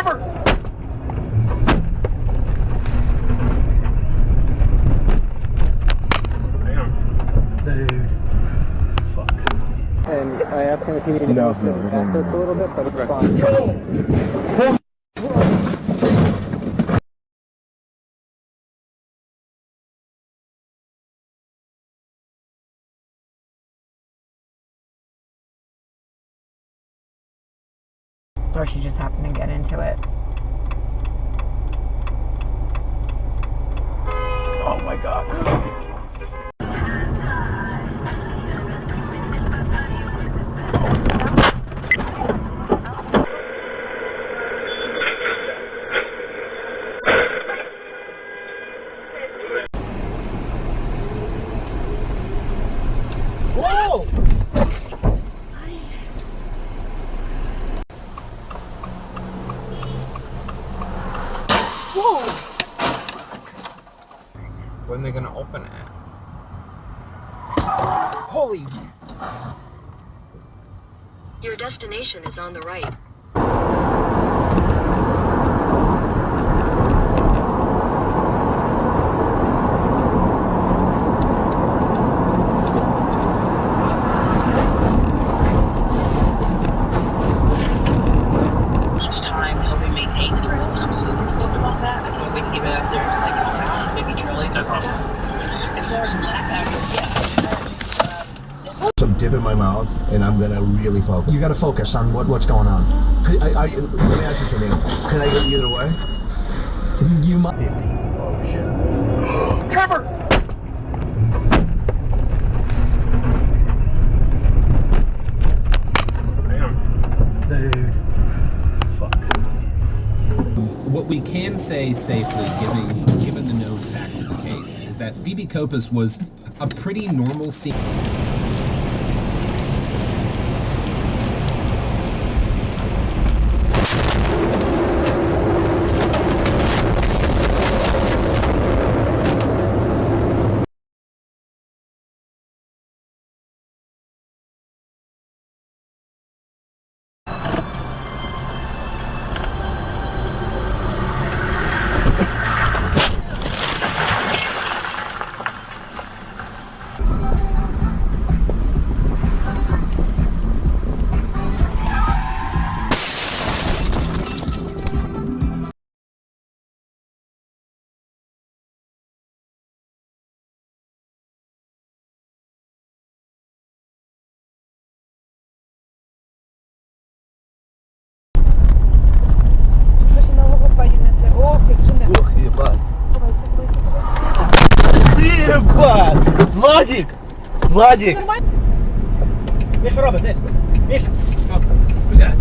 Cover! Dude. Fuck. And I asked him if he needed to move back just a little bit, but it's fine. Or she just happened to get into it. Oh my god. Whoa! Whoa! When are they gonna open it? Holy. Your destination is on the right. Each time helping maintain the trail. I'm super stoked about that. I can't wait to get out there and like help out and maybe trail it. That's awesome. As far as backpackers, yeah. Some dip in my mouth, and I'm gonna really focus. You gotta focus on what's going on. Let me ask you something. Can I go either way? You might. Oh shit. Cover! Dude. Fuck. What we can say safely, given the known facts of the case, is that Phoebe Kopus was a pretty normal scene. Ох, ебать. Ебать! Владик! Владик! Миша, робить, десь. Миша! Блядь.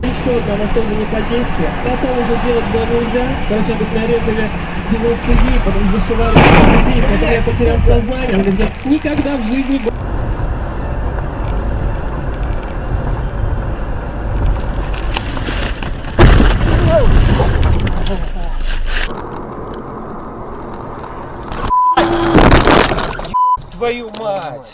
Еще одно насаждение под действие. Потом уже делать было нельзя. Короче, тут нарезали без анестезии, потом зашивали анестезии, потом я потерял сознание. Он говорит, никогда в жизни... Твою мать!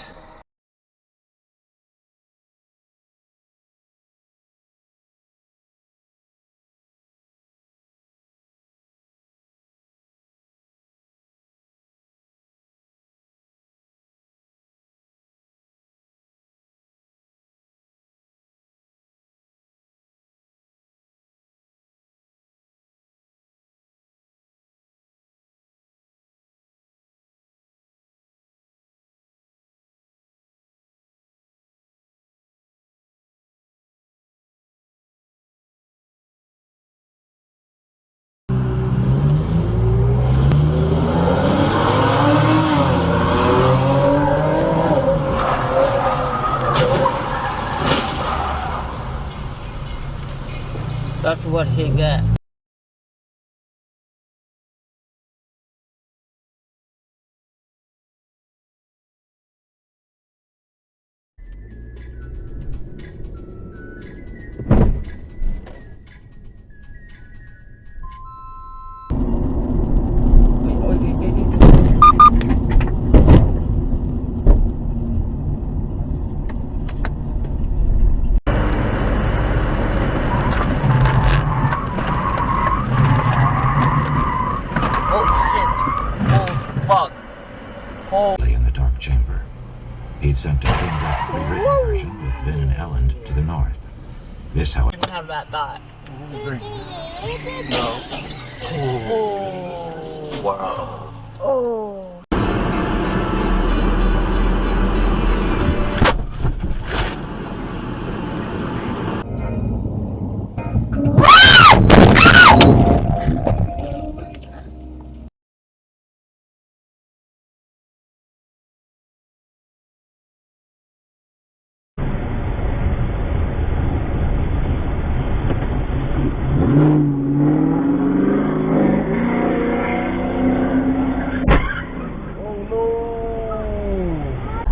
sent a cleaned up, rewritten version with Vin and Ellen to the north. This, however, Even have that thought. No. Oh. Wow. Oh.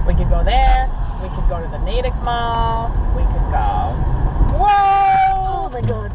We could go there. We could go to the Natick Mall. We could go. Whoa! Oh my god.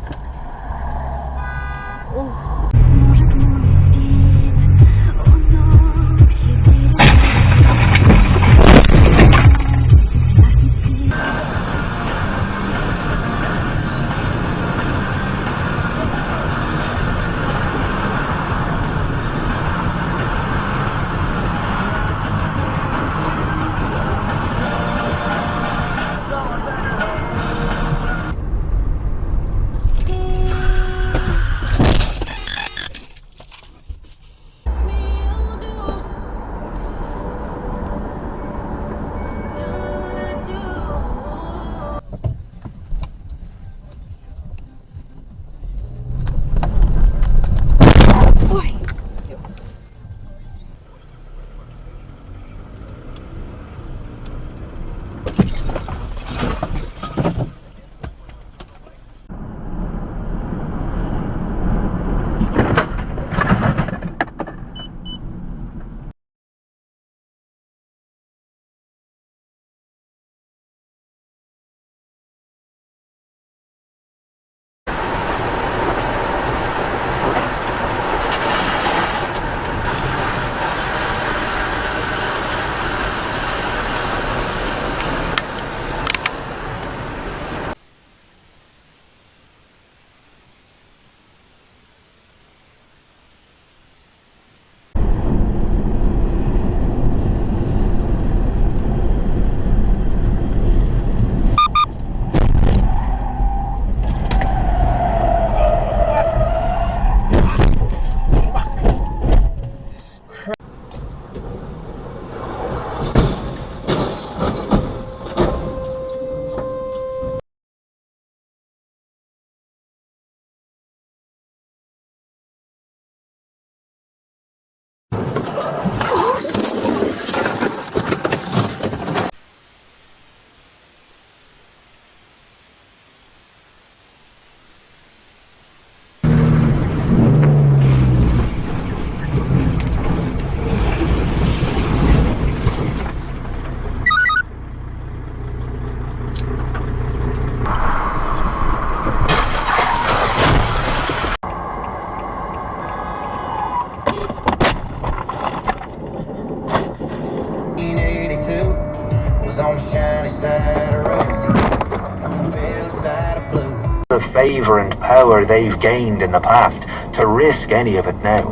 The favour and power they've gained in the past to risk any of it now.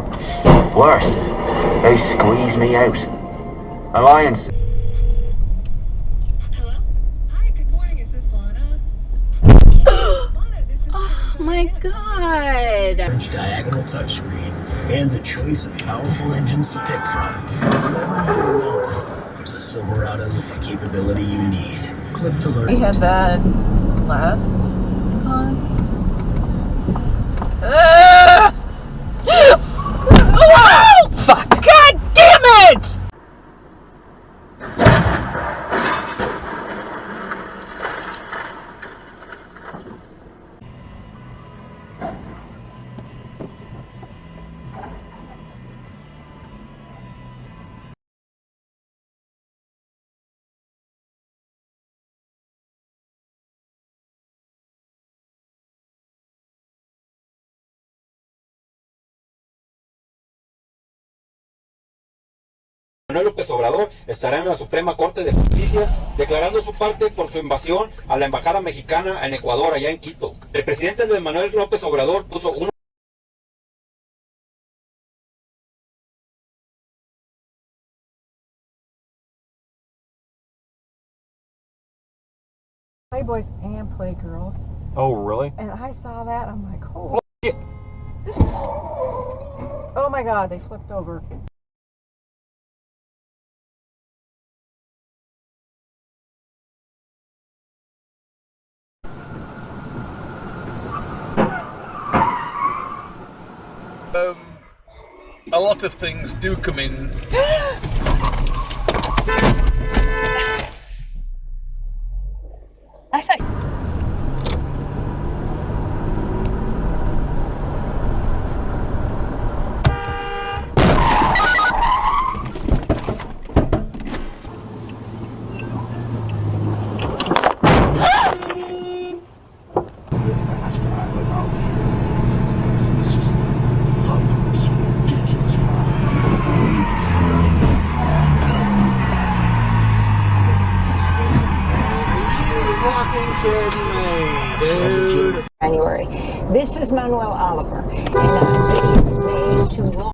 Worse, they squeeze me out. Alliance. Hello? Hi, good morning. Is this Lana? Lana, this is Oh my god. Diagonal touchscreen and the choice of powerful engines to pick from. Whatever you want, there's a Silverado with the capability you need. Click to learn. We had that last time. Oh, fuck! God damn it! Manuel López Obrador estará en la Suprema Corte de Justicia declarando su parte por su invasión a la embajada mexicana en Ecuador, allá en Quito. El presidente Andrés Manuel López Obrador puso una Playboys and Playgirls. Oh, really? And I saw that, I'm like, holy shit. Oh my god, they flipped over. A lot of things do come in. I thought. January. This is Manuel Oliver, and I'm way too long.